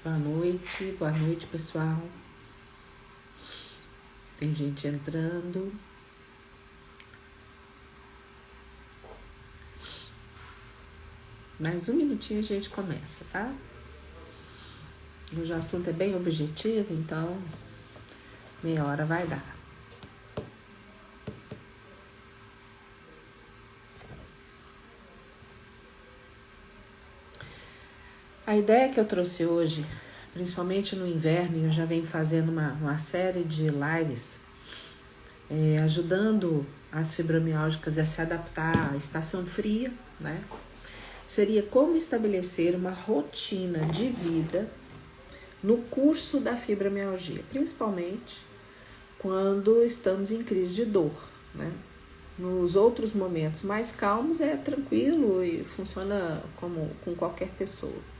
Boa noite, pessoal. Tem gente entrando. Mais um minutinho a gente começa, tá? Hoje o assunto é bem objetivo, então meia hora vai dar. A ideia que eu trouxe hoje, principalmente no inverno, eu já venho fazendo uma série de lives ajudando as fibromialgicas a se adaptar à estação fria, né? Seria como estabelecer uma rotina de vida no curso da fibromialgia, principalmente quando estamos em crise de dor, né? Nos outros momentos mais calmos é tranquilo e funciona como com qualquer pessoa.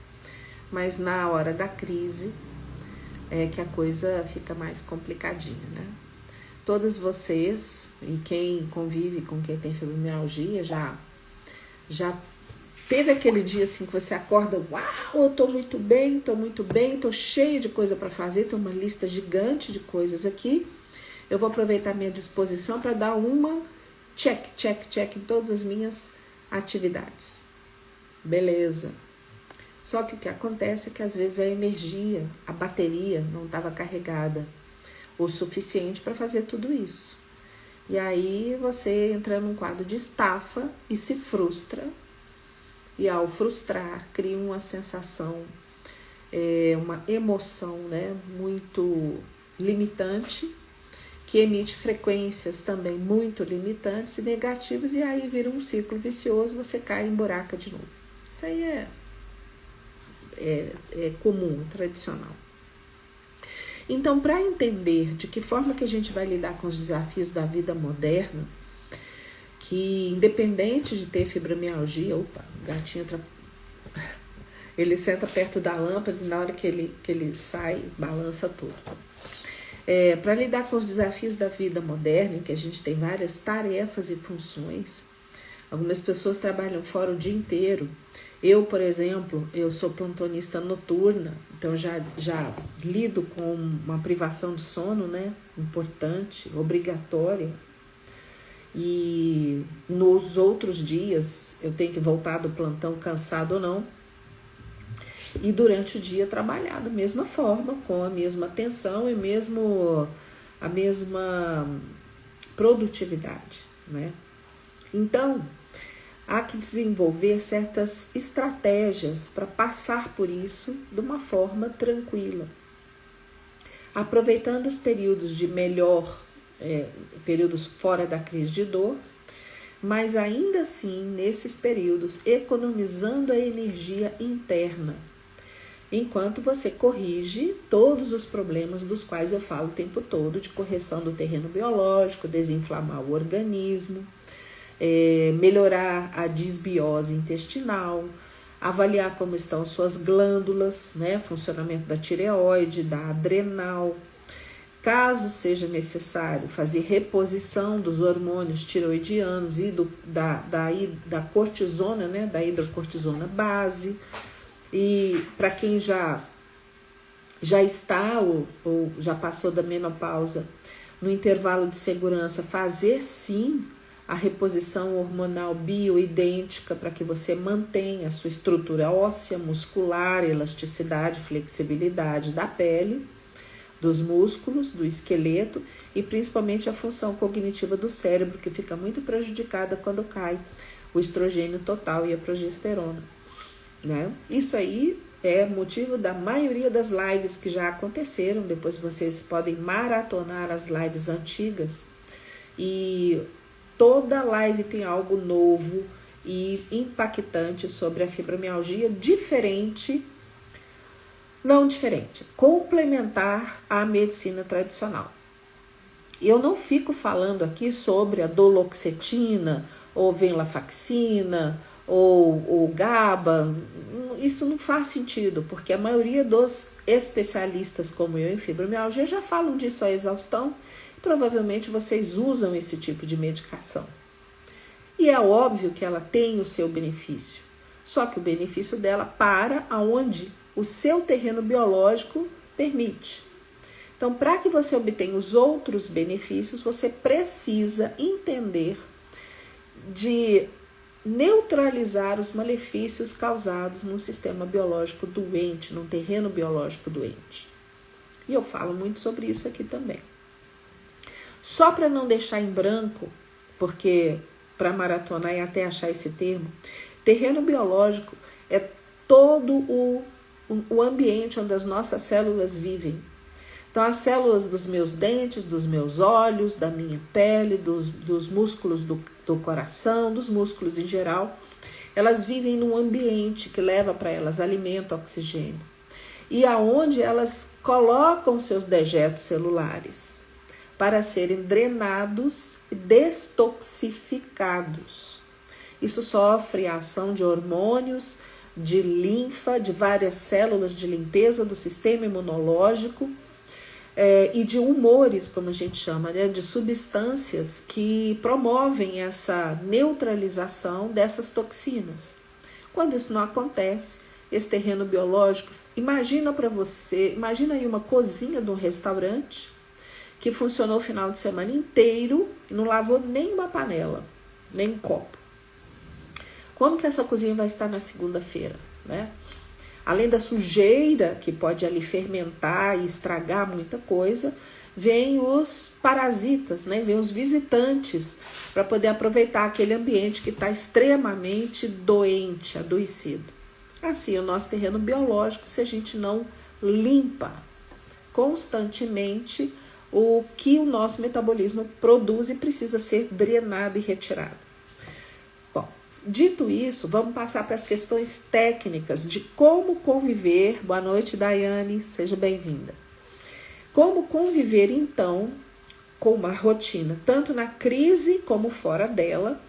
Mas na hora da crise é que a coisa fica mais complicadinha, né? Todas vocês e quem convive com quem tem fibromialgia já teve aquele dia assim que você acorda, uau, eu tô muito bem, tô cheio de coisa para fazer, tem uma lista gigante de coisas aqui. Eu vou aproveitar minha disposição para dar uma check em todas as minhas atividades. Beleza. Só que o que acontece é que às vezes a energia, a bateria não estava carregada o suficiente para fazer tudo isso. E aí você entra num quadro de estafa e se frustra. E ao frustrar, cria uma sensação, uma emoção, né, muito limitante, que emite frequências também muito limitantes e negativas, e aí vira um círculo vicioso, você cai em buraca de novo. Isso aí é comum, tradicional. Então, para entender de que forma que a gente vai lidar com os desafios da vida moderna, que independente de ter fibromialgia, o gatinho ele senta perto da lâmpada e na hora que ele sai, balança tudo. Para lidar com os desafios da vida moderna, em que a gente tem várias tarefas e funções, algumas pessoas trabalham fora o dia inteiro. Eu, por exemplo, eu sou plantonista noturna, então já lido com uma privação de sono, né, importante, obrigatória. E nos outros dias eu tenho que voltar do plantão cansado ou não. E durante o dia trabalhar da mesma forma, com a mesma atenção e a mesma produtividade, né? Então, há que desenvolver certas estratégias para passar por isso de uma forma tranquila. Aproveitando os períodos de períodos fora da crise de dor, mas ainda assim, nesses períodos, economizando a energia interna, enquanto você corrige todos os problemas dos quais eu falo o tempo todo, de correção do terreno biológico, desinflamar o organismo, melhorar a disbiose intestinal, avaliar como estão suas glândulas, né, funcionamento da tireoide, da adrenal. Caso seja necessário fazer reposição dos hormônios tiroidianos e da cortisona, né, da hidrocortisona base. E para quem já está ou já passou da menopausa, no intervalo de segurança, fazer sim a reposição hormonal bioidêntica para que você mantenha a sua estrutura óssea, muscular, elasticidade, flexibilidade da pele, dos músculos, do esqueleto e principalmente a função cognitiva do cérebro, que fica muito prejudicada quando cai o estrogênio total e a progesterona, né? Isso aí é motivo da maioria das lives que já aconteceram. Depois vocês podem maratonar as lives antigas e toda live tem algo novo e impactante sobre a fibromialgia, complementar à medicina tradicional. Eu não fico falando aqui sobre a doloxetina, ou venlafaxina, ou GABA. Isso não faz sentido, porque a maioria dos especialistas como eu em fibromialgia já falam disso à exaustão. Provavelmente vocês usam esse tipo de medicação. E é óbvio que ela tem o seu benefício. Só que o benefício dela para aonde? o seu terreno biológico permite. Então, para que você obtenha os outros benefícios, você precisa entender de neutralizar os malefícios causados num sistema biológico doente, num terreno biológico doente. E eu falo muito sobre isso aqui também. Só para não deixar em branco, porque para maratonar e até achar esse termo, terreno biológico é todo o ambiente onde as nossas células vivem. Então, as células dos meus dentes, dos meus olhos, da minha pele, dos músculos do coração, dos músculos em geral, elas vivem num ambiente que leva para elas alimento, oxigênio. E aonde elas colocam seus dejetos celulares para serem drenados e destoxificados. Isso sofre a ação de hormônios, de linfa, de várias células de limpeza do sistema imunológico, e de humores, como a gente chama, né, de substâncias que promovem essa neutralização dessas toxinas. Quando isso não acontece, esse terreno biológico, imagina aí uma cozinha de um restaurante que funcionou o final de semana inteiro e não lavou nem uma panela, nem um copo. Como que essa cozinha vai estar na segunda-feira, né? Além da sujeira, que pode ali fermentar e estragar muita coisa, vem os parasitas, né? Vem os visitantes para poder aproveitar aquele ambiente que está extremamente doente, adoecido. Assim, o nosso terreno biológico, se a gente não limpa constantemente o que o nosso metabolismo produz e precisa ser drenado e retirado. Dito isso, vamos passar para as questões técnicas de como conviver. Boa noite, Daiane, seja bem-vinda. Como conviver, então, com uma rotina, tanto na crise como fora dela,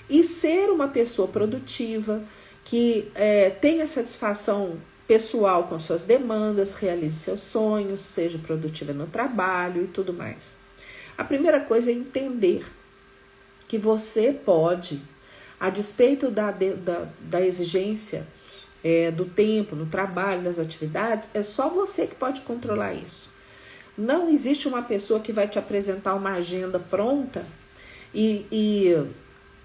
e ser uma pessoa produtiva, que tenha satisfação pessoal com suas demandas, realize seus sonhos, seja produtiva no trabalho e tudo mais. A primeira coisa é entender que você pode, a despeito da exigência do tempo, no trabalho, das atividades, é só você que pode controlar isso. Não existe uma pessoa que vai te apresentar uma agenda pronta e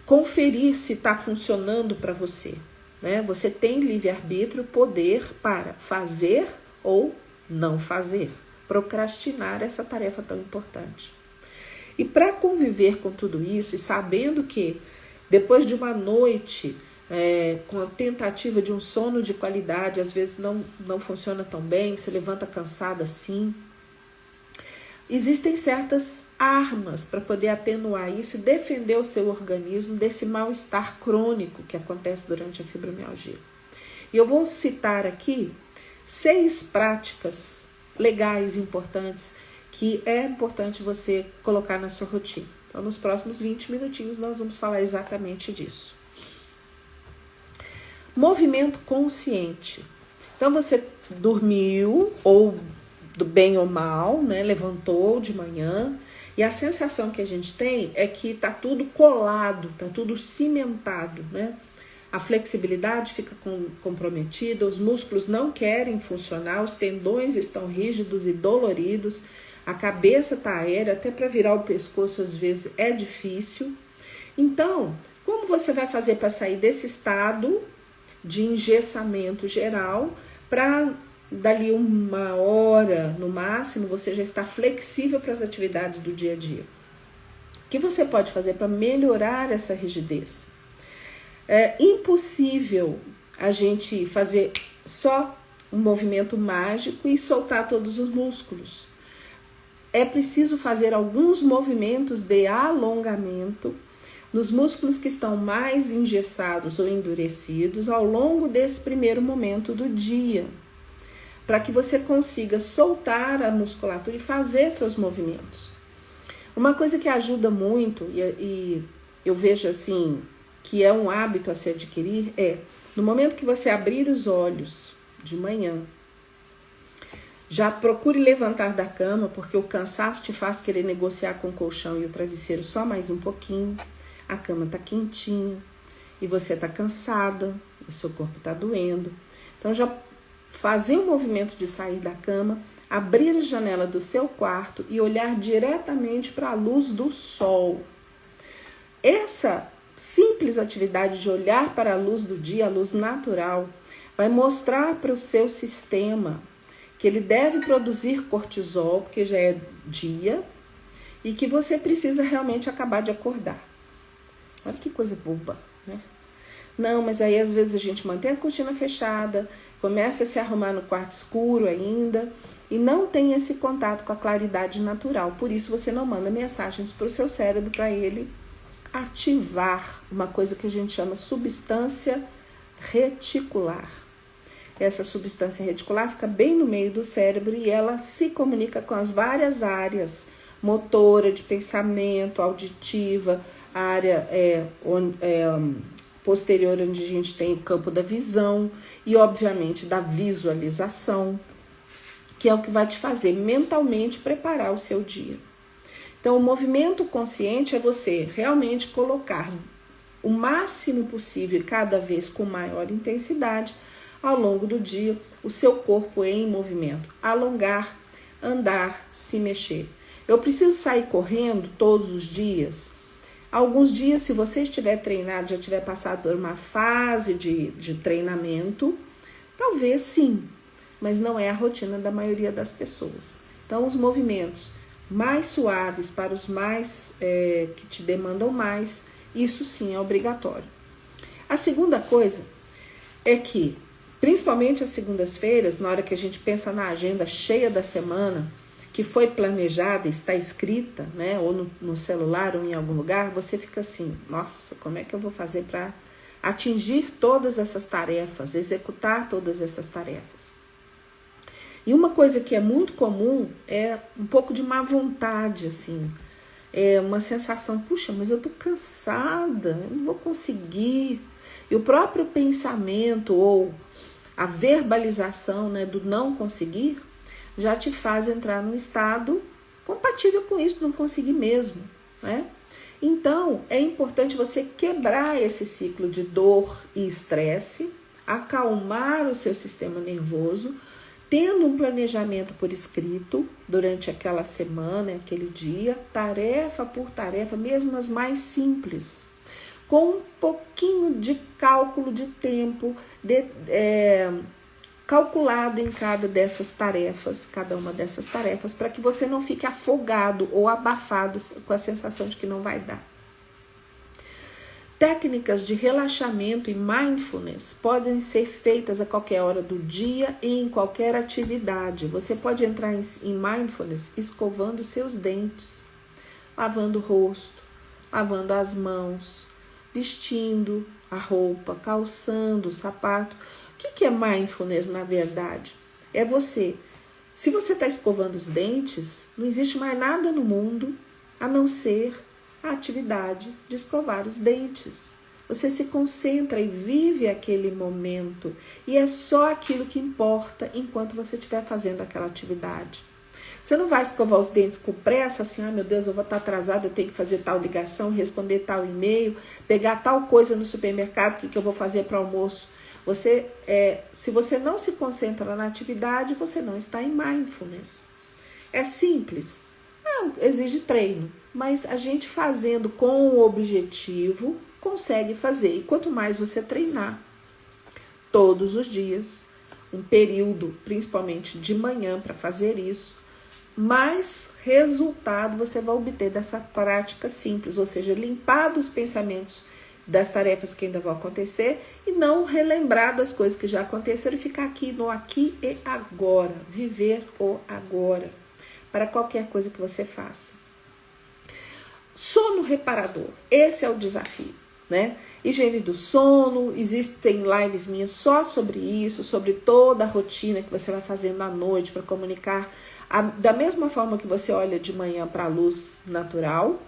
conferir se está funcionando para você, né? Você tem livre-arbítrio, poder para fazer ou não fazer, procrastinar essa tarefa tão importante. E para conviver com tudo isso e sabendo que depois de uma noite com a tentativa de um sono de qualidade, às vezes não funciona tão bem, você levanta cansada assim. Existem certas armas para poder atenuar isso e defender o seu organismo desse mal-estar crônico que acontece durante a fibromialgia. E eu vou citar aqui 6 práticas legais importantes que é importante você colocar na sua rotina. Então, nos próximos 20 minutinhos, nós vamos falar exatamente disso. Movimento consciente. Então, você dormiu, ou do bem ou mal, né? Levantou de manhã, e a sensação que a gente tem é que está tudo colado, está tudo cimentado, né? A flexibilidade fica comprometida, os músculos não querem funcionar, os tendões estão rígidos e doloridos, a cabeça está aérea, até para virar o pescoço às vezes é difícil. Então, como você vai fazer para sair desse estado de engessamento geral para dali 1 hora no máximo você já está flexível para as atividades do dia a dia? O que você pode fazer para melhorar essa rigidez? É impossível a gente fazer só um movimento mágico e soltar todos os músculos. É preciso fazer alguns movimentos de alongamento nos músculos que estão mais engessados ou endurecidos ao longo desse primeiro momento do dia, para que você consiga soltar a musculatura e fazer seus movimentos. Uma coisa que ajuda muito, e eu vejo assim, que é um hábito a se adquirir, é, no momento que você abrir os olhos de manhã, já procure levantar da cama, porque o cansaço te faz querer negociar com o colchão e o travesseiro só mais um pouquinho. A cama está quentinha e você está cansada, o seu corpo está doendo. Então já fazer o movimento de sair da cama, abrir a janela do seu quarto e olhar diretamente para a luz do sol. Essa simples atividade de olhar para a luz do dia, a luz natural, vai mostrar para o seu sistema que ele deve produzir cortisol, porque já é dia, e que você precisa realmente acabar de acordar. Olha que coisa boba, né? Não, mas aí às vezes a gente mantém a cortina fechada, começa a se arrumar no quarto escuro ainda, e não tem esse contato com a claridade natural. Por isso você não manda mensagens para o seu cérebro para ele ativar uma coisa que a gente chama substância reticular. Essa substância reticular fica bem no meio do cérebro e ela se comunica com as várias áreas, motora, de pensamento, auditiva, a área posterior, onde a gente tem o campo da visão e, obviamente, da visualização, que é o que vai te fazer mentalmente preparar o seu dia. Então, o movimento consciente é você realmente colocar o máximo possível, cada vez com maior intensidade, ao longo do dia, o seu corpo em movimento. Alongar, andar, se mexer. Eu preciso sair correndo todos os dias? Alguns dias, se você estiver treinado, já tiver passado por uma fase de treinamento, talvez sim, mas não é a rotina da maioria das pessoas. Então, os movimentos mais suaves para os mais que te demandam mais, isso sim é obrigatório. A segunda coisa é que, principalmente às segundas-feiras, na hora que a gente pensa na agenda cheia da semana, que foi planejada, está escrita, né, ou no celular ou em algum lugar, você fica assim, nossa, como é que eu vou fazer para atingir todas essas tarefas, executar todas essas tarefas? E uma coisa que é muito comum é um pouco de má vontade, assim, é uma sensação, puxa, mas eu tô cansada, eu não vou conseguir. E o próprio pensamento ou a verbalização, né, do não conseguir já te faz entrar num estado compatível com isso, não conseguir mesmo, né? Então, é importante você quebrar esse ciclo de dor e estresse, acalmar o seu sistema nervoso, tendo um planejamento por escrito durante aquela semana, aquele dia, tarefa por tarefa, mesmo as mais simples, com um pouquinho de cálculo de tempo, calculado em cada uma dessas tarefas, para que você não fique afogado ou abafado com a sensação de que não vai dar. Técnicas de relaxamento e mindfulness podem ser feitas a qualquer hora do dia e em qualquer atividade. Você pode entrar em mindfulness escovando seus dentes, lavando o rosto, lavando as mãos, vestindo a roupa, calçando o sapato. O que é mindfulness, na verdade? É você. Se você está escovando os dentes, não existe mais nada no mundo a não ser a atividade de escovar os dentes. Você se concentra e vive aquele momento. E é só aquilo que importa enquanto você estiver fazendo aquela atividade. Você não vai escovar os dentes com pressa, assim, meu Deus, eu vou estar atrasado, eu tenho que fazer tal ligação, responder tal e-mail, pegar tal coisa no supermercado, o que eu vou fazer para o almoço. Se você não se concentra na atividade, você não está em mindfulness. É simples, não, exige treino, mas a gente fazendo com o objetivo consegue fazer. E quanto mais você treinar todos os dias, um período, principalmente de manhã, para fazer isso, mais resultado você vai obter dessa prática simples, ou seja, limpar dos pensamentos das tarefas que ainda vão acontecer e não relembrar das coisas que já aconteceram e ficar aqui no aqui e agora, viver o agora, para qualquer coisa que você faça. Sono reparador, esse é o desafio, né? Higiene do sono, existem lives minhas só sobre isso, sobre toda a rotina que você vai fazendo à noite para comunicar, da mesma forma que você olha de manhã para a luz natural.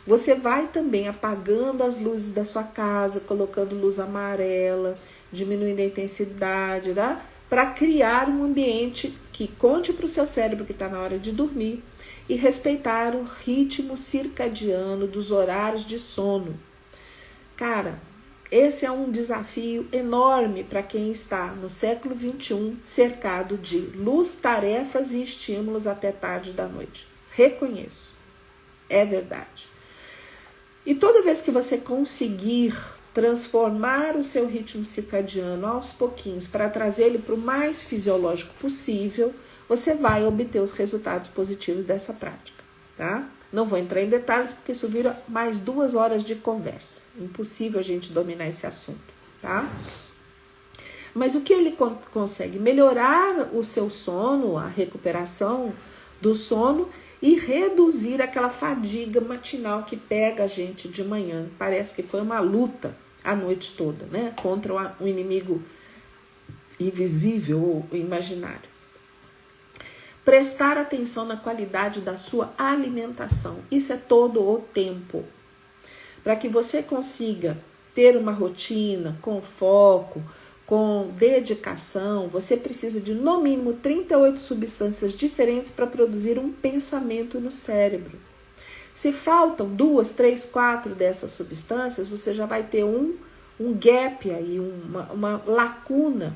Você vai também apagando as luzes da sua casa, colocando luz amarela, diminuindo a intensidade, tá? Para criar um ambiente que conte para o seu cérebro que está na hora de dormir e respeitar o ritmo circadiano dos horários de sono. Cara, Esse é um desafio enorme para quem está no século XXI, cercado de luz, tarefas e estímulos até tarde da noite. Reconheço, é verdade. E toda vez que você conseguir transformar o seu ritmo circadiano aos pouquinhos para trazer ele para o mais fisiológico possível, você vai obter os resultados positivos dessa prática, tá? Não vou entrar em detalhes porque isso vira mais 2 horas de conversa. Impossível a gente dominar esse assunto, tá? Mas o que ele consegue? Melhorar o seu sono, a recuperação do sono e reduzir aquela fadiga matinal que pega a gente de manhã. Parece que foi uma luta a noite toda, né? Contra um inimigo invisível ou imaginário. Prestar atenção na qualidade da sua alimentação. Isso é todo o tempo. Para que você consiga ter uma rotina com foco, com dedicação, você precisa de no mínimo 38 substâncias diferentes para produzir um pensamento no cérebro. Se faltam 2, 3, 4 dessas substâncias, você já vai ter um gap aí, uma lacuna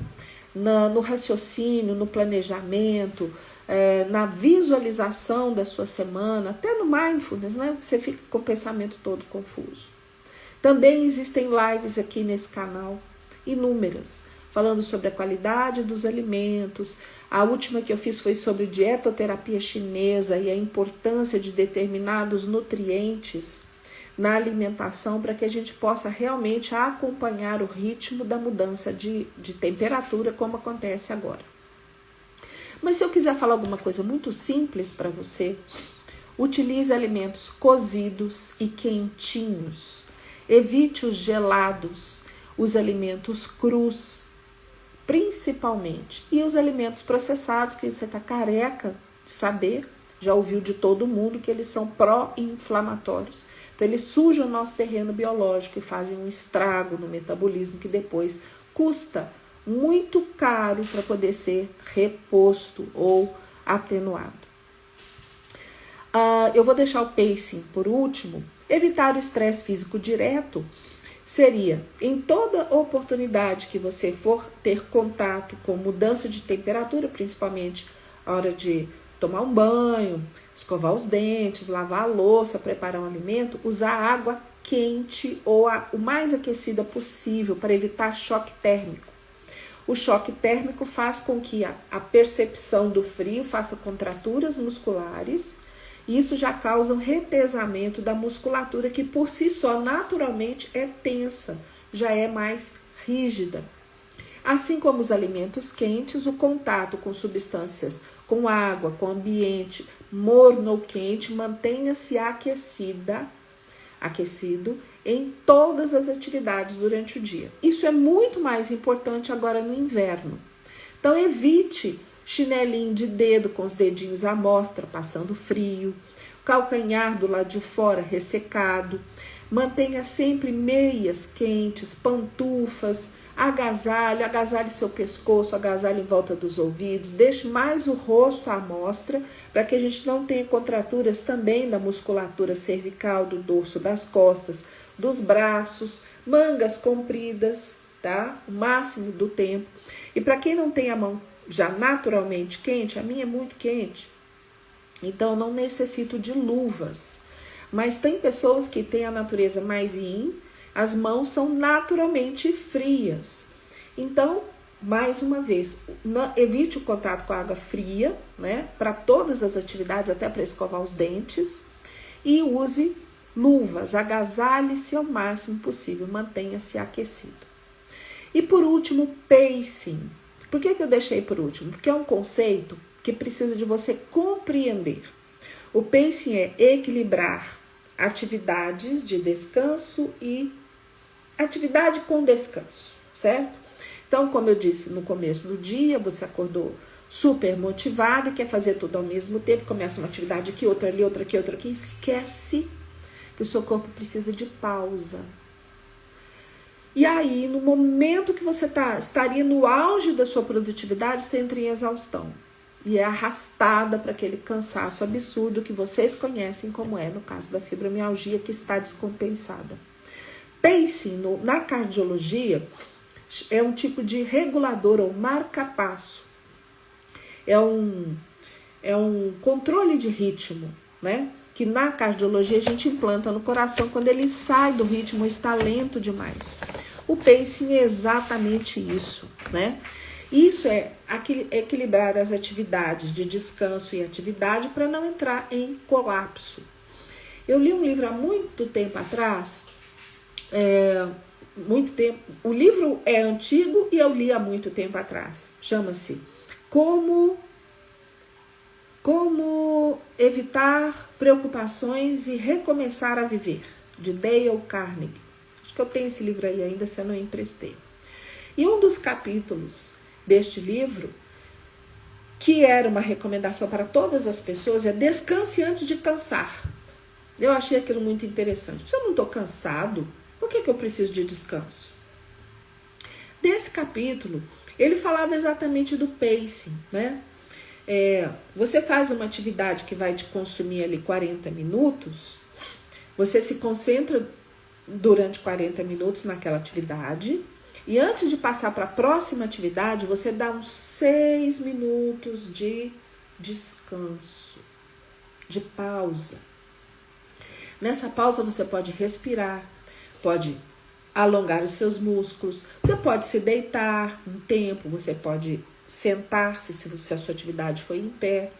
no raciocínio, no planejamento, na visualização da sua semana, até no mindfulness, né? Você fica com o pensamento todo confuso. Também existem lives aqui nesse canal, inúmeras, falando sobre a qualidade dos alimentos. A última que eu fiz foi sobre dietoterapia chinesa e a importância de determinados nutrientes na alimentação para que a gente possa realmente acompanhar o ritmo da mudança de temperatura, como acontece agora. Mas se eu quiser falar alguma coisa muito simples para você, utilize alimentos cozidos e quentinhos. Evite os gelados, os alimentos crus, principalmente. E os alimentos processados, que você está careca de saber, já ouviu de todo mundo que eles são pró-inflamatórios. Então, eles sujam o nosso terreno biológico e fazem um estrago no metabolismo que depois custa muito caro para poder ser reposto ou atenuado. Eu vou deixar o pacing por último. Evitar o estresse físico direto seria, em toda oportunidade que você for ter contato com mudança de temperatura, principalmente a hora de tomar um banho, escovar os dentes, lavar a louça, preparar um alimento, usar água quente ou o mais aquecida possível para evitar choque térmico. O choque térmico faz com que a percepção do frio faça contraturas musculares e isso já causa um retesamento da musculatura que por si só naturalmente é tensa, já é mais rígida. Assim como os alimentos quentes, o contato com substâncias, com água, com ambiente morno ou quente, mantenha-se aquecido em todas as atividades durante o dia. Isso é muito mais importante agora no inverno. Então evite chinelinho de dedo com os dedinhos à mostra, passando frio, calcanhar do lado de fora ressecado. Mantenha sempre meias quentes, pantufas, agasalhe seu pescoço, agasalhe em volta dos ouvidos, deixe mais o rosto à mostra, para que a gente não tenha contraturas também da musculatura cervical, do dorso das costas, dos braços, mangas compridas, tá? O máximo do tempo. E para quem não tem a mão já naturalmente quente, a minha é muito quente, então eu não necessito de luvas. Mas tem pessoas que têm a natureza mais yin, as mãos são naturalmente frias. Então, mais uma vez, evite o contato com a água fria, né? Para todas as atividades, até para escovar os dentes. E use luvas, agasalhe-se ao máximo possível, mantenha-se aquecido. E por último, pacing. Por que eu deixei por último? Porque é um conceito que precisa de você compreender. O pacing é equilibrar atividades de descanso e atividade com descanso, certo? Então, como eu disse no começo do dia, você acordou super motivado e quer fazer tudo ao mesmo tempo, começa uma atividade aqui, outra ali, outra aqui, outra aqui, esquece que o seu corpo precisa de pausa. E aí, no momento que você estaria no auge da sua produtividade, você entra em exaustão. E é arrastada para aquele cansaço absurdo que vocês conhecem como é no caso da fibromialgia que está descompensada. pacing na cardiologia é um tipo de regulador ou marca-passo. É um controle de ritmo, né? Que na cardiologia a gente implanta no coração quando ele sai do ritmo, está lento demais. O pacing é exatamente isso, né? Isso é equilibrar as atividades de descanso e atividade para não entrar em colapso. Eu li um livro há muito tempo atrás, o livro é antigo e eu li há muito tempo atrás. Chama-se Como Evitar Preocupações e Recomeçar a Viver, de Dale Carnegie. Acho que eu tenho esse livro aí ainda, se eu não emprestei. E um dos capítulos deste livro, que era uma recomendação para todas as pessoas, é descanse antes de cansar. Eu achei aquilo muito interessante. Se eu não estou cansado, por que eu preciso de descanso? Desse capítulo, ele falava exatamente do pacing, né? Você faz uma atividade que vai te consumir ali 40 minutos, você se concentra durante 40 minutos naquela atividade, e antes de passar para a próxima atividade, você dá uns 6 minutos de descanso, de pausa. Nessa pausa você pode respirar, pode alongar os seus músculos, você pode se deitar um tempo, você pode sentar-se se a sua atividade foi em pé.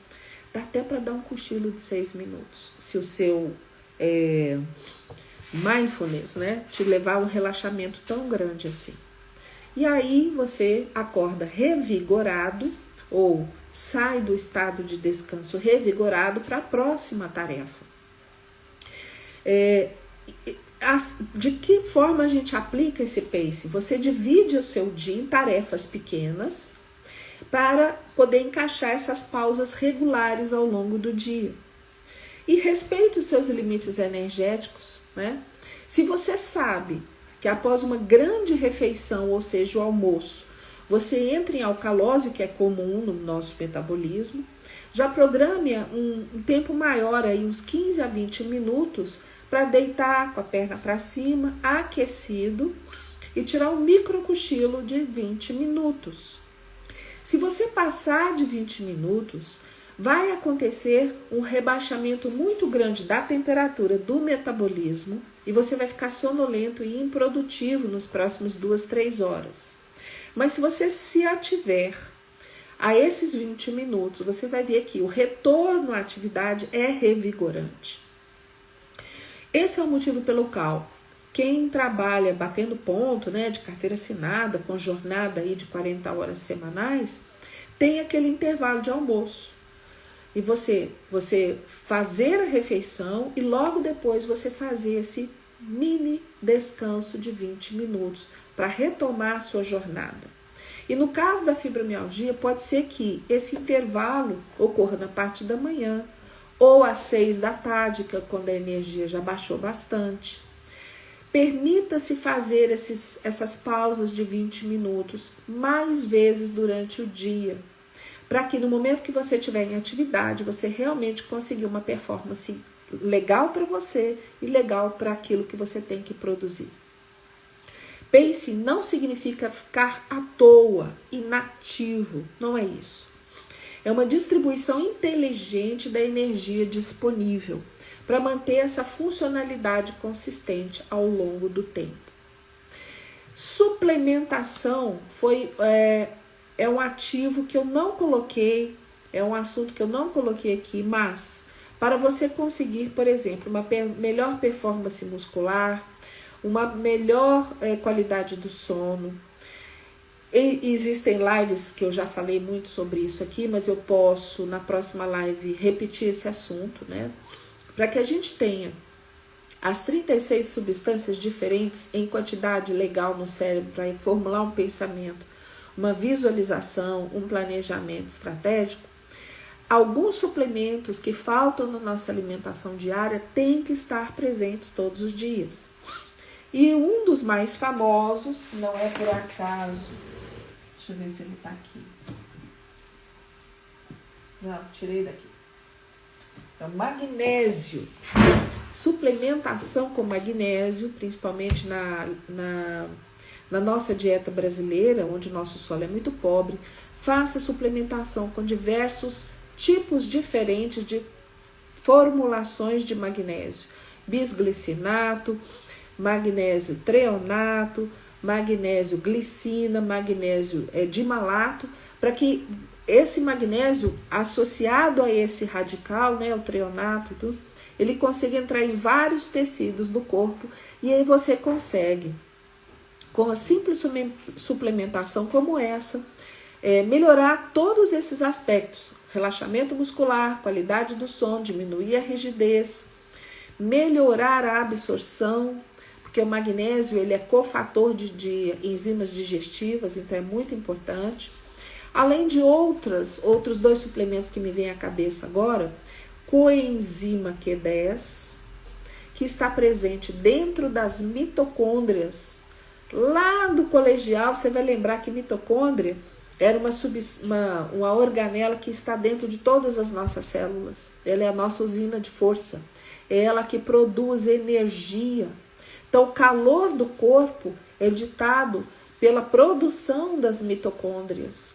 Dá até para dar um cochilo de 6 minutos, se o seu mindfulness, né, te levar a um relaxamento tão grande assim. E aí você acorda revigorado ou sai do estado de descanso revigorado para a próxima tarefa. De que forma a gente aplica esse pace? Você divide o seu dia em tarefas pequenas para poder encaixar essas pausas regulares ao longo do dia. E respeite os seus limites energéticos, né? Se você sabe que após uma grande refeição, ou seja, o almoço, você entra em alcalose, que é comum no nosso metabolismo, já programe um tempo maior, aí, uns 15 a 20 minutos, para deitar com a perna para cima, aquecido, e tirar um micro cochilo de 20 minutos. Se você passar de 20 minutos, vai acontecer um rebaixamento muito grande da temperatura do metabolismo e você vai ficar sonolento e improdutivo nos próximos 2, 3 horas. Mas se você se ativer a esses 20 minutos, você vai ver que o retorno à atividade é revigorante. Esse é o motivo pelo qual quem trabalha batendo ponto, né, de carteira assinada, com jornada aí de 40 horas semanais, tem aquele intervalo de almoço. E você fazer a refeição e logo depois você fazer esse mini descanso de 20 minutos para retomar a sua jornada. E no caso da fibromialgia, pode ser que esse intervalo ocorra na parte da manhã ou às 6 da tarde, que é quando a energia já baixou bastante. Permita-se fazer essas pausas de 20 minutos mais vezes durante o dia, para que no momento que você estiver em atividade, você realmente consiga uma performance legal para você e legal para aquilo que você tem que produzir. Pacing não significa ficar à toa, inativo, não é isso. É uma distribuição inteligente da energia disponível para manter essa funcionalidade consistente ao longo do tempo. Suplementação é um ativo que eu não coloquei, é um assunto que eu não coloquei aqui, mas para você conseguir, por exemplo, uma melhor performance muscular, uma melhor qualidade do sono. Existem lives que eu já falei muito sobre isso aqui, mas eu posso, na próxima live, repetir esse assunto, né? Para que a gente tenha as 36 substâncias diferentes em quantidade legal no cérebro para formular um pensamento, uma visualização, um planejamento estratégico, alguns suplementos que faltam na nossa alimentação diária têm que estar presentes todos os dias. E um dos mais famosos, não é por acaso, deixa eu ver se ele está aqui. Não, tirei daqui. É o magnésio. suplementação com magnésio, principalmente na nossa dieta brasileira, onde o nosso solo é muito pobre. Faça suplementação com diversos tipos diferentes de formulações de magnésio. Bisglicinato, magnésio treonato, magnésio glicina, magnésio dimalato, para que esse magnésio associado a esse radical, né, o treonato, ele consiga entrar em vários tecidos do corpo, e aí você consegue, com a simples suplementação como essa, melhorar todos esses aspectos: relaxamento muscular, qualidade do sono, diminuir a rigidez, melhorar a absorção, porque o magnésio ele é cofator de enzimas digestivas, então é muito importante. Além de outros 2 suplementos que me vêm à cabeça agora: coenzima Q10, que está presente dentro das mitocôndrias. Lá do colegial, você vai lembrar que mitocôndria era uma organela que está dentro de todas as nossas células. Ela é a nossa usina de força. É ela que produz energia. Então, o calor do corpo é ditado pela produção das mitocôndrias.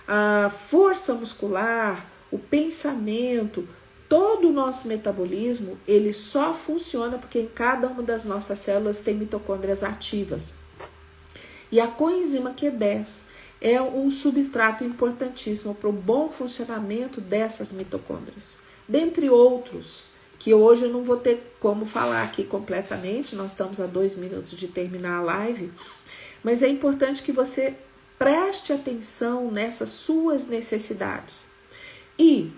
A força muscular, o pensamento, todo o nosso metabolismo, ele só funciona porque em cada uma das nossas células tem mitocôndrias ativas. E a coenzima Q10 é um substrato importantíssimo para o bom funcionamento dessas mitocôndrias. Dentre outros, que hoje eu não vou ter como falar aqui completamente, nós estamos a 2 minutos de terminar a live, mas é importante que você preste atenção nessas suas necessidades. E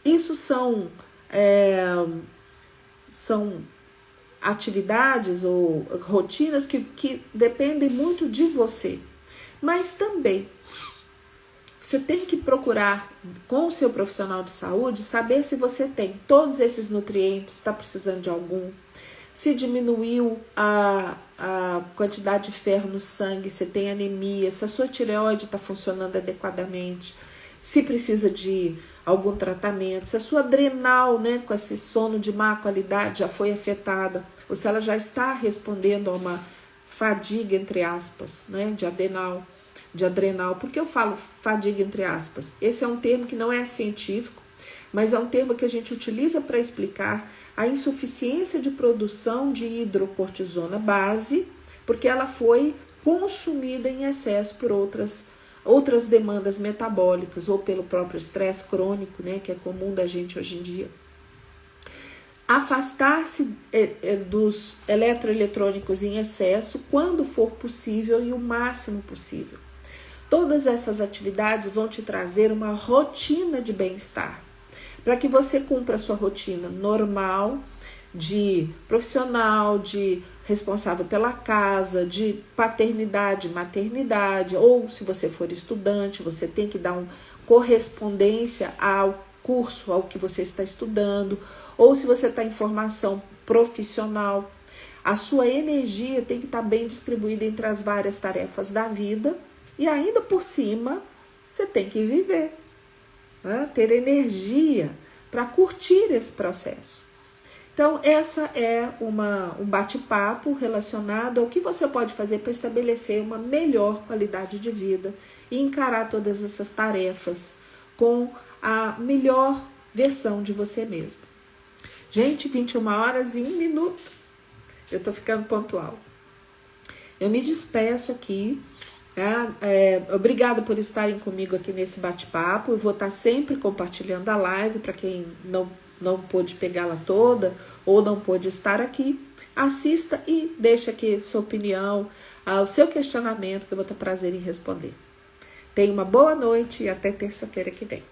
isso são atividades ou rotinas que dependem muito de você. Mas também você tem que procurar com o seu profissional de saúde saber se você tem todos esses nutrientes, está precisando de algum, se diminuiu a quantidade de ferro no sangue, se tem anemia, se a sua tireoide está funcionando adequadamente, se precisa de algum tratamento, se a sua adrenal, né, com esse sono de má qualidade já foi afetada, ou se ela já está respondendo a uma fadiga, entre aspas, né, de adrenal. Por que eu falo fadiga, entre aspas? Esse é um termo que não é científico, mas é um termo que a gente utiliza para explicar a insuficiência de produção de hidrocortisona base, porque ela foi consumida em excesso por outras demandas metabólicas ou pelo próprio estresse crônico, né, que é comum da gente hoje em dia. Afastar-se dos eletroeletrônicos em excesso quando for possível e o máximo possível. Todas essas atividades vão te trazer uma rotina de bem-estar, para que você cumpra a sua rotina normal, de profissional, de responsável pela casa, de paternidade, maternidade, ou se você for estudante, você tem que dar correspondência ao curso, ao que você está estudando, ou se você está em formação profissional. A sua energia tem que estar bem distribuída entre as várias tarefas da vida, e ainda por cima você tem que viver, né? Ter energia para curtir esse processo. Então, essa é um bate-papo relacionado ao que você pode fazer para estabelecer uma melhor qualidade de vida e encarar todas essas tarefas com a melhor versão de você mesmo. Gente, 21 horas e 1 minuto. Eu estou ficando pontual. Eu me despeço aqui. Obrigada por estarem comigo aqui nesse bate-papo. Eu vou estar sempre compartilhando a live para quem não pôde pegá-la toda ou não pôde estar aqui. Assista e deixe aqui sua opinião, o seu questionamento, que eu vou ter prazer em responder. Tenha uma boa noite e até terça-feira que vem.